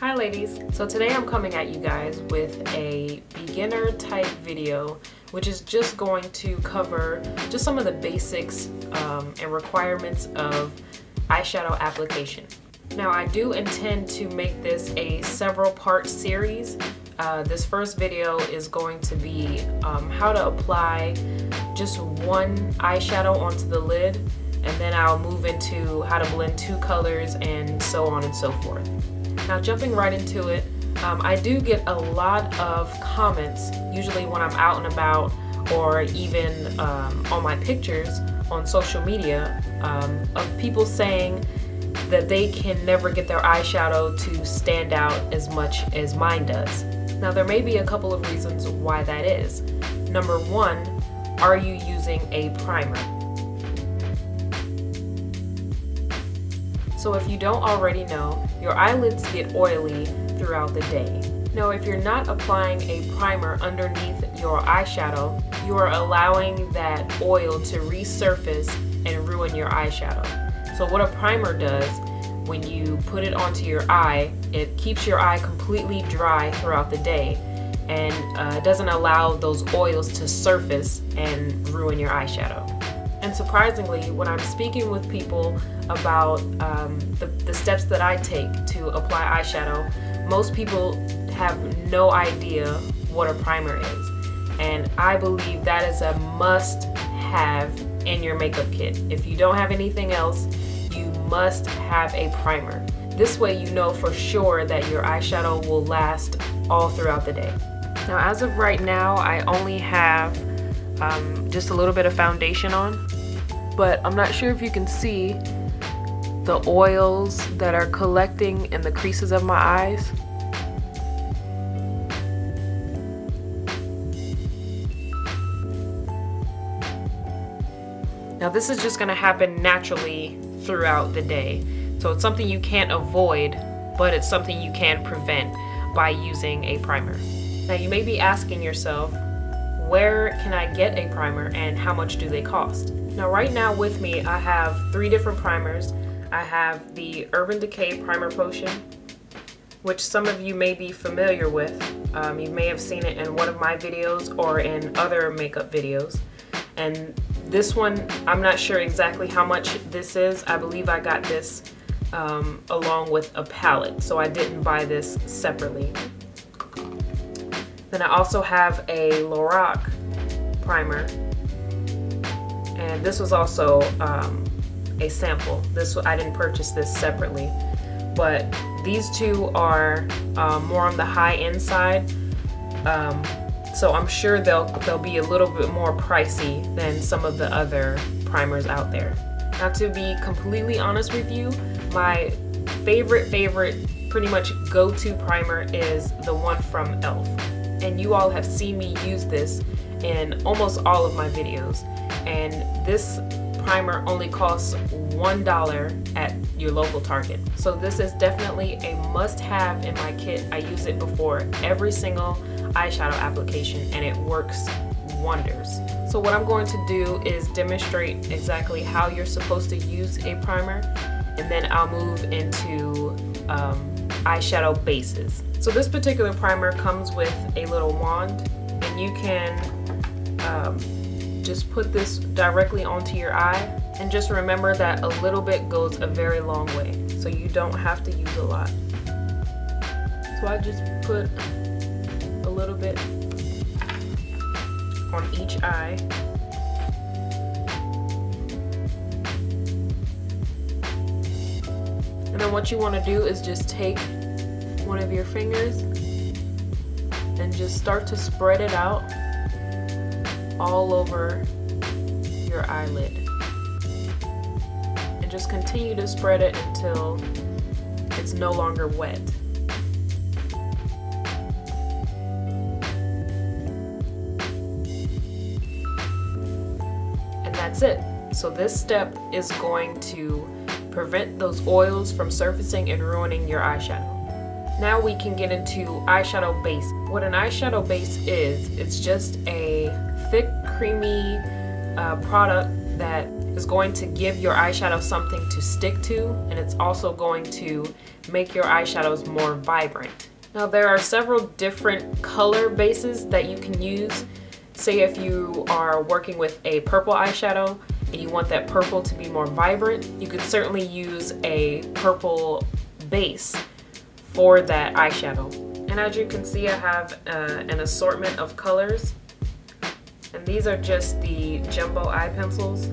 Hi ladies, so today I'm coming at you guys with a beginner type video which is just going to cover just some of the basics and requirements of eyeshadow application. Now I do intend to make this a several part series. This first video is going to be how to apply just one eyeshadow onto the lid, and then I'll move into how to blend two colors and so on and so forth. Now jumping right into it, I do get a lot of comments, usually when I'm out and about or even on my pictures on social media, of people saying that they can never get their eyeshadow to stand out as much as mine does. Now there may be a couple of reasons why that is. Number one, are you using a primer? So if you don't already know, your eyelids get oily throughout the day. Now if you're not applying a primer underneath your eyeshadow, you are allowing that oil to resurface and ruin your eyeshadow. So what a primer does, when you put it onto your eye, it keeps your eye completely dry throughout the day and doesn't allow those oils to surface and ruin your eyeshadow. And surprisingly, when I'm speaking with people about the steps that I take to apply eyeshadow, most people have no idea what a primer is. And I believe that is a must-have in your makeup kit. If you don't have anything else, you must have a primer. This way you know for sure that your eyeshadow will last all throughout the day. Now as of right now, I only have just a little bit of foundation on, but I'm not sure if you can see the oils that are collecting in the creases of my eyes. Now this is just going to happen naturally throughout the day. So it's something you can't avoid, but it's something you can prevent by using a primer. Now you may be asking yourself, where can I get a primer and how much do they cost? Now right now with me I have 3 different primers. I have the Urban Decay Primer Potion, which some of you may be familiar with. You may have seen it in one of my videos or in other makeup videos. And this one, I'm not sure exactly how much this is. I believe I got this along with a palette, so I didn't buy this separately. Then I also have a Lorac primer, and this was also a sample. I didn't purchase this separately, but these two are more on the high-end side, so I'm sure they'll be a little bit more pricey than some of the other primers out there. Now to be completely honest with you, my favorite pretty much go-to primer is the one from e.l.f. And you all have seen me use this in almost all of my videos. And this primer only costs $1 at your local Target. So this is definitely a must-have in my kit. I use it before every single eyeshadow application and it works wonders. So what I'm going to do is demonstrate exactly how you're supposed to use a primer, and then I'll move into eyeshadow bases. So this particular primer comes with a little wand, and you can just put this directly onto your eye, and just remember that a little bit goes a very long way, so you don't have to use a lot. So I just put a little bit on each eye. And then what you want to do is just take one of your fingers and just start to spread it out all over your eyelid. And just continue to spread it until it's no longer wet. And that's it. So this step is going to prevent those oils from surfacing and ruining your eyeshadow. Now we can get into eyeshadow base. What an eyeshadow base is, it's just a thick, creamy product that is going to give your eyeshadow something to stick to, and it's also going to make your eyeshadows more vibrant. Now there are several different color bases that you can use. Say if you are working with a purple eyeshadow and you want that purple to be more vibrant, you could certainly use a purple base for that eyeshadow. And as you can see, I have an assortment of colors, and these are just the jumbo eye pencils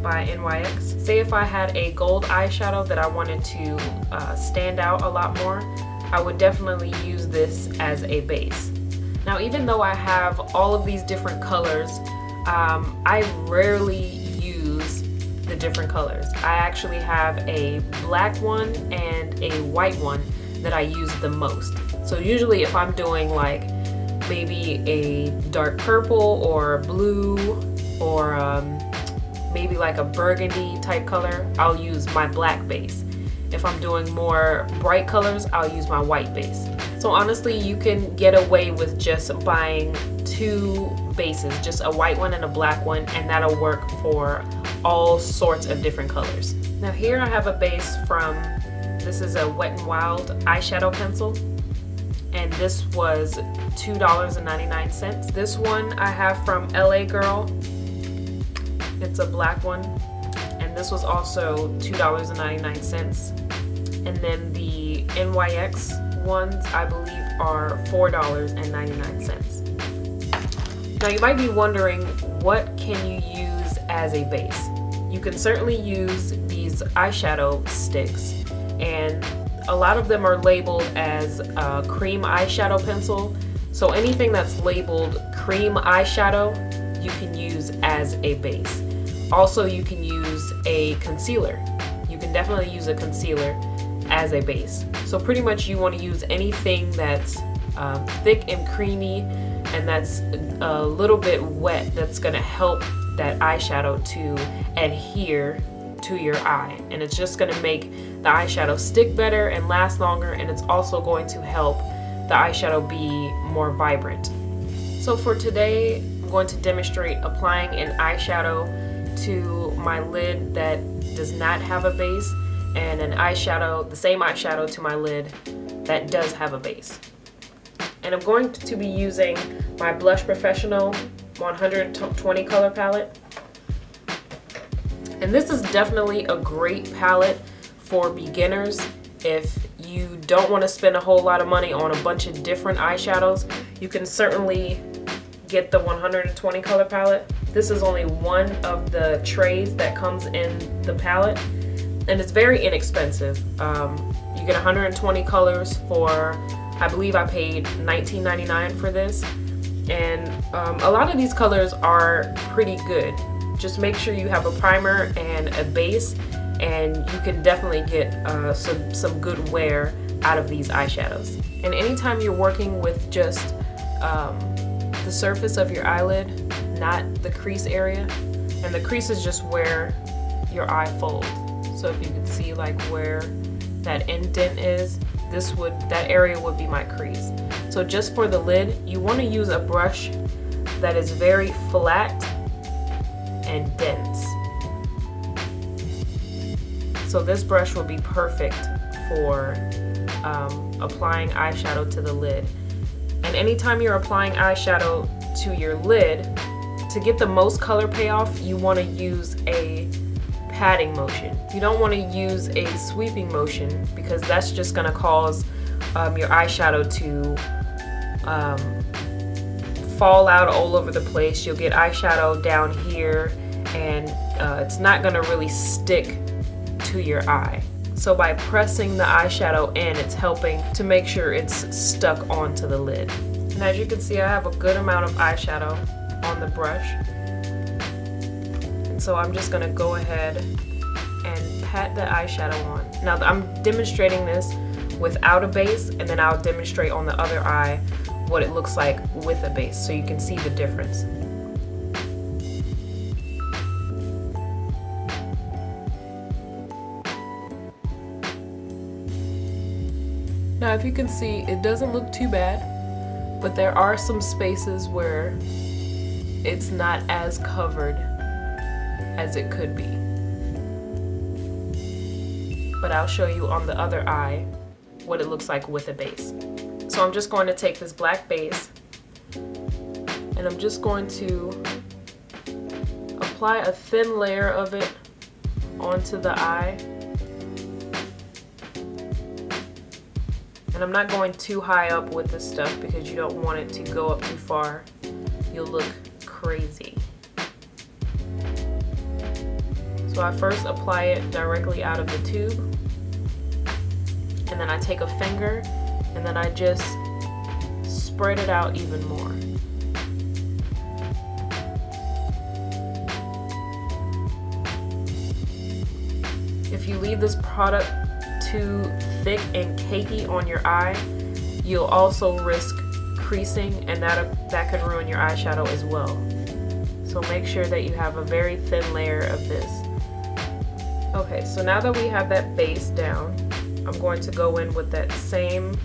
by NYX. Say if I had a gold eyeshadow that I wanted to stand out a lot more, I would definitely use this as a base. Now even though I have all of these different colors, I rarely use the different colors. I actually have a black one and a white one that I use the most. So usually if I'm doing like maybe a dark purple or blue or maybe like a burgundy type color, I'll use my black base. If I'm doing more bright colors, I'll use my white base. So honestly, you can get away with just buying two bases, just a white one and a black one, and that'll work for all sorts of different colors. Now here I have a base from, this is a Wet n Wild eyeshadow pencil, and this was $2.99. This one I have from LA Girl. It's a black one, and this was also $2.99. And then the NYX ones, I believe, are $4.99. Now you might be wondering, what can you use as a base? You can certainly use these eyeshadow sticks, and a lot of them are labeled as a cream eyeshadow pencil. So anything that's labeled cream eyeshadow, you can use as a base. Also, you can use a concealer. You can definitely use a concealer as a base. So pretty much you want to use anything that's thick and creamy and that's a little bit wet, that's going to help that eyeshadow to adhere to your eye, and it's just going to make the eyeshadow stick better and last longer, and it's also going to help the eyeshadow be more vibrant. So for today, I'm going to demonstrate applying an eyeshadow to my lid that does not have a base, and an eyeshadow, the same eyeshadow, to my lid that does have a base. And I'm going to be using my Blush Professional 120 color palette. And this is definitely a great palette for beginners. If you don't want to spend a whole lot of money on a bunch of different eyeshadows, you can certainly get the 120 color palette. This is only one of the trays that comes in the palette, and it's very inexpensive. You get 120 colors for, I believe I paid $19.99 for this, and a lot of these colors are pretty good. Just make sure you have a primer and a base, and you can definitely get some good wear out of these eyeshadows. And anytime you're working with just the surface of your eyelid, not the crease area, and the crease is just where your eye folds. So if you can see like where that indent is, that area would be my crease. So just for the lid, you want to use a brush that is very flat and dense. So this brush will be perfect for applying eyeshadow to the lid. And anytime you're applying eyeshadow to your lid, to get the most color payoff, you want to use a patting motion. You don't want to use a sweeping motion, because that's just going to cause your eyeshadow to fall out all over the place. You'll get eyeshadow down here, and it's not going to really stick to your eye. So by pressing the eyeshadow in, it's helping to make sure it's stuck onto the lid. And as you can see, I have a good amount of eyeshadow on the brush. And so I'm just going to go ahead and pat the eyeshadow on. Now I'm demonstrating this without a base, and then I'll demonstrate on the other eye what it looks like with a base, so you can see the difference. Now if you can see, it doesn't look too bad, but there are some spaces where it's not as covered as it could be. But I'll show you on the other eye what it looks like with a base. So I'm just going to take this black base and I'm just going to apply a thin layer of it onto the eye. And I'm not going too high up with this stuff because you don't want it to go up too far. You'll look crazy. So I first apply it directly out of the tube, and then I take a finger and then I just spread it out even more. If you leave this product too thick and cakey on your eye, you'll also risk creasing, and that could ruin your eyeshadow as well. So make sure that you have a very thin layer of this. Okay, so now that we have that base down, I'm going to go in with that same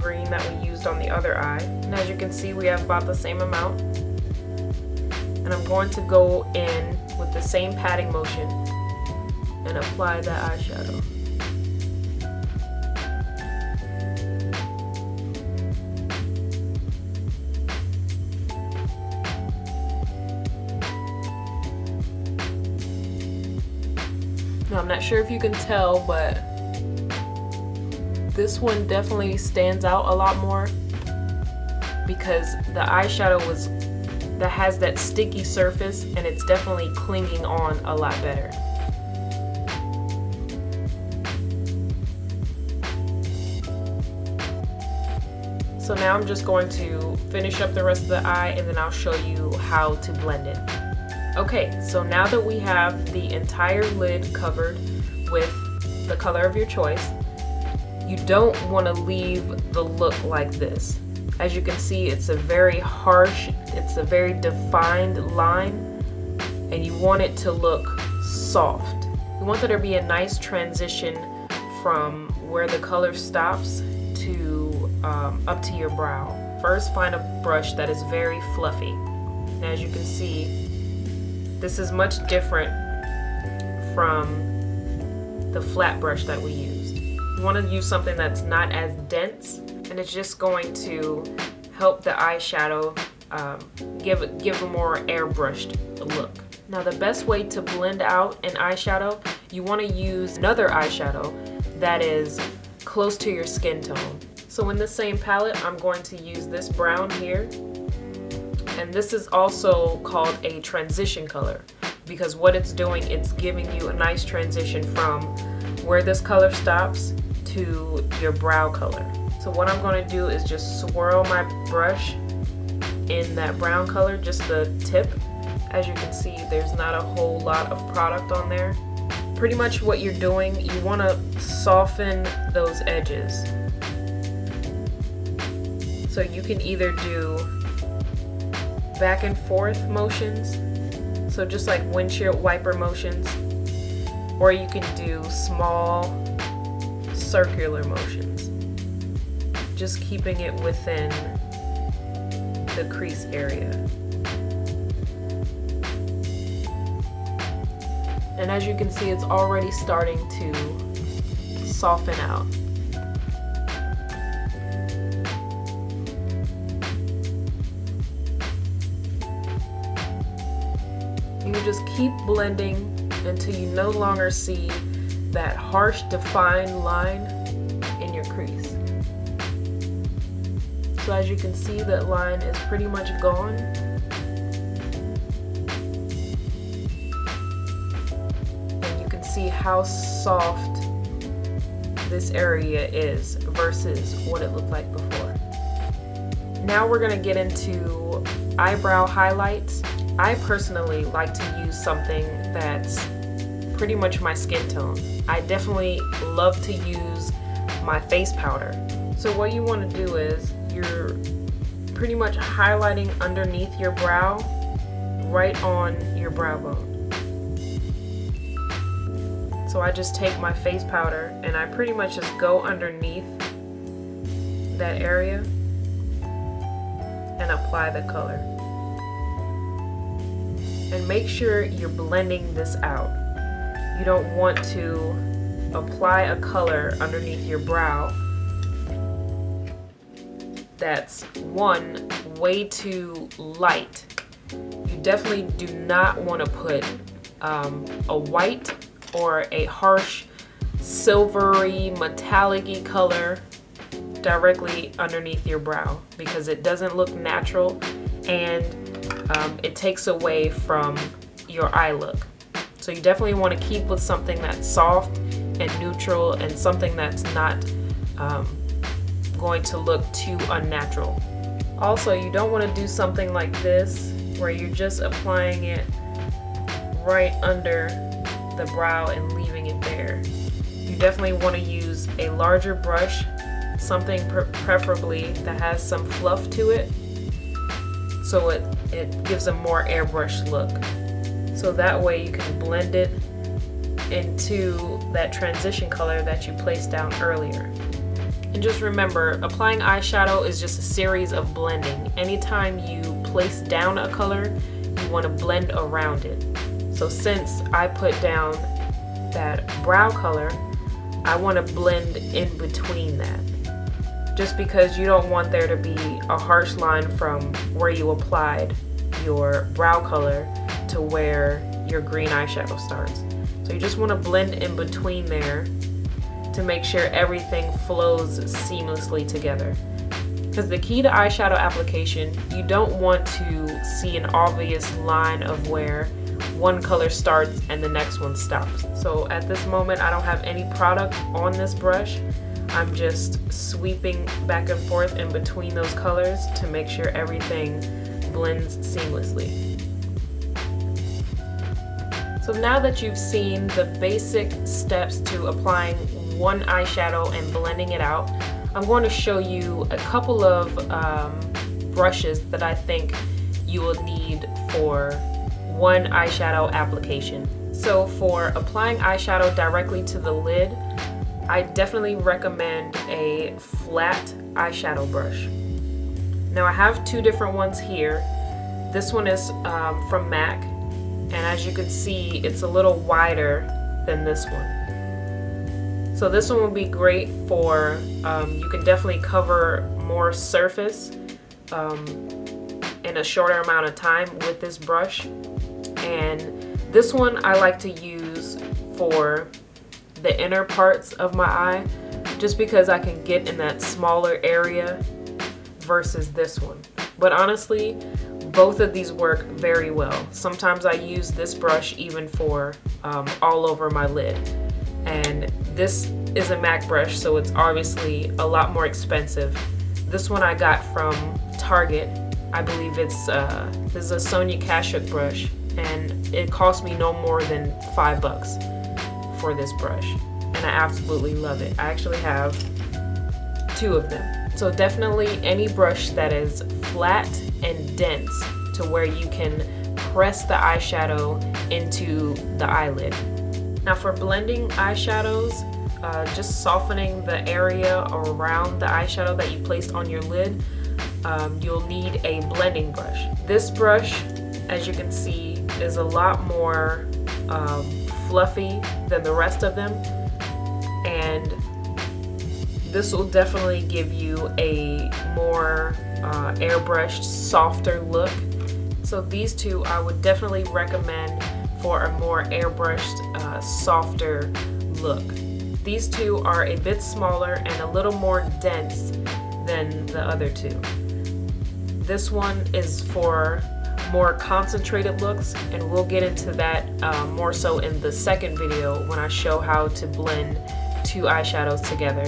green that we used on the other eye. And as you can see, we have about the same amount. And I'm going to go in with the same patting motion and apply that eyeshadow. Now, I'm not sure if you can tell, but this one definitely stands out a lot more because the eyeshadow that has that sticky surface, and it's definitely clinging on a lot better. So now I'm just going to finish up the rest of the eye, and then I'll show you how to blend it. Okay, so now that we have the entire lid covered with the color of your choice, you don't want to leave the look like this. As you can see, it's a very harsh, it's a very defined line, and you want it to look soft. You want there to be a nice transition from where the color stops to up to your brow. First, find a brush that is very fluffy. And as you can see, this is much different from the flat brush that we used. You want to use something that's not as dense, and it's just going to help the eyeshadow give a more airbrushed look. Now, the best way to blend out an eyeshadow, you want to use another eyeshadow that is close to your skin tone. So in the same palette, I'm going to use this brown here. And this is also called a transition color because what it's doing, it's giving you a nice transition from where this color stops to your brow color. So what I'm going to do is just swirl my brush in that brown color, just the tip. As you can see, there's not a whole lot of product on there. Pretty much what you're doing, you want to soften those edges. So you can either do back and forth motions, so just like windshield wiper motions, or you can do small circular motions, just keeping it within the crease area. And as you can see, it's already starting to soften out. You just keep blending until you no longer see that harsh defined line in your crease. So as you can see, that line is pretty much gone. And you can see how soft this area is versus what it looked like before. Now we're gonna get into eyebrow highlights. I personally like to use something that's pretty much my skin tone. I definitely love to use my face powder. So what you want to do is you're pretty much highlighting underneath your brow, right on your brow bone. So I just take my face powder and I pretty much just go underneath that area and apply the color. And make sure you're blending this out. You don't want to apply a color underneath your brow that's one, way too light. You definitely do not want to put a white or a harsh silvery metallic-y color directly underneath your brow, because it doesn't look natural and it takes away from your eye look. So you definitely want to keep with something that's soft and neutral and something that's not going to look too unnatural. Also, you don't want to do something like this where you're just applying it right under the brow and leaving it there. You definitely want to use a larger brush, something preferably that has some fluff to it, so it gives a more airbrushed look. So that way you can blend it into that transition color that you placed down earlier. And just remember, applying eyeshadow is just a series of blending. Anytime you place down a color, you want to blend around it. So since I put down that brow color, I want to blend in between that. Just because you don't want there to be a harsh line from where you applied your brow color to where your green eyeshadow starts. So you just want to blend in between there to make sure everything flows seamlessly together. Because the key to eyeshadow application, you don't want to see an obvious line of where one color starts and the next one stops. So at this moment, I don't have any product on this brush. I'm just sweeping back and forth in between those colors to make sure everything blends seamlessly. So now that you've seen the basic steps to applying one eyeshadow and blending it out, I'm going to show you a couple of brushes that I think you will need for one eyeshadow application. So for applying eyeshadow directly to the lid, I definitely recommend a flat eyeshadow brush. Now I have two different ones here. This one is from MAC, and as you can see, it's a little wider than this one. So this one will be great for, you can definitely cover more surface in a shorter amount of time with this brush. And this one I like to use for the inner parts of my eye, just because I can get in that smaller area versus this one. But honestly, both of these work very well. Sometimes I use this brush even for all over my lid. And this is a MAC brush, so it's obviously a lot more expensive. This one I got from Target. I believe it's this is a Sonia Kashuk brush, and it cost me no more than $5 for this brush, and I absolutely love it. I actually have two of them. So definitely any brush that is flat and dense to where you can press the eyeshadow into the eyelid. Now for blending eyeshadows, just softening the area around the eyeshadow that you placed on your lid, you'll need a blending brush. This brush, as you can see, is a lot more fluffy than the rest of them, and this will definitely give you a more airbrushed, softer look. So these two I would definitely recommend for a more airbrushed, softer look. These two are a bit smaller and a little more dense than the other two. This one is for more concentrated looks, and we'll get into that more so in the second video when I show how to blend two eyeshadows together.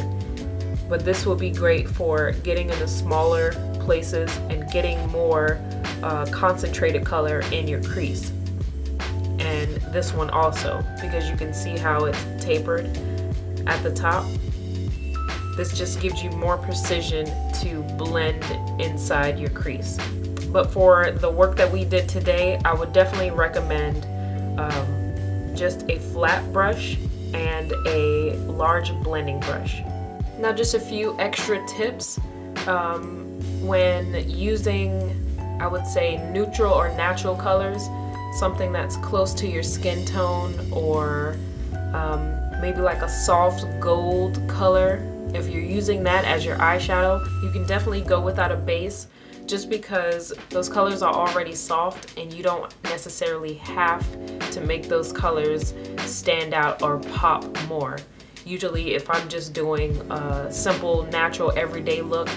But this will be great for getting into smaller places and getting more concentrated color in your crease. And this one also, because you can see how it's tapered at the top. This just gives you more precision to blend inside your crease. But for the work that we did today, I would definitely recommend just a flat brush and a large blending brush. Now just a few extra tips when using, I would say, neutral or natural colors, something that's close to your skin tone, or maybe like a soft gold color. If you're using that as your eyeshadow, you can definitely go without a base, just because those colors are already soft and you don't necessarily have to make those colors stand out or pop more. Usually if I'm just doing a simple, natural, everyday look,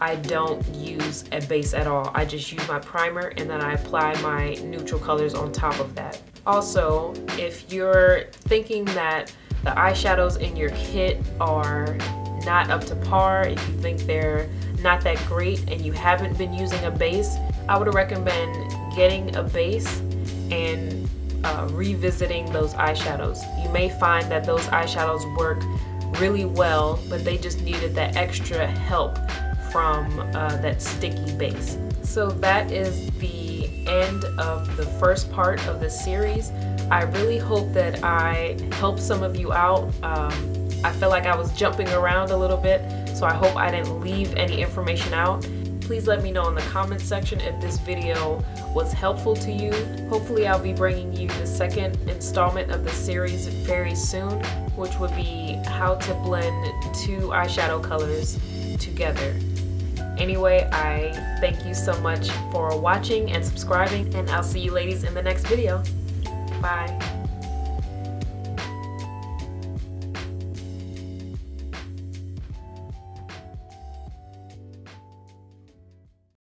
I don't use a base at all. I just use my primer and then I apply my neutral colors on top of that. Also, if you're thinking that the eyeshadows in your kit are not up to par, if you think they're not that great and you haven't been using a base, I would recommend getting a base and revisiting those eyeshadows. You may find that those eyeshadows work really well, but they just needed that extra help from that sticky base. So that is the end of the first part of this series. I really hope that I helped some of you out. I feel like I was jumping around a little bit, so I hope I didn't leave any information out. Please let me know in the comments section if this video was helpful to you. Hopefully I'll be bringing you the second installment of the series very soon, which would be how to blend two eyeshadow colors together. Anyway, I thank you so much for watching and subscribing, and I'll see you ladies in the next video. Bye.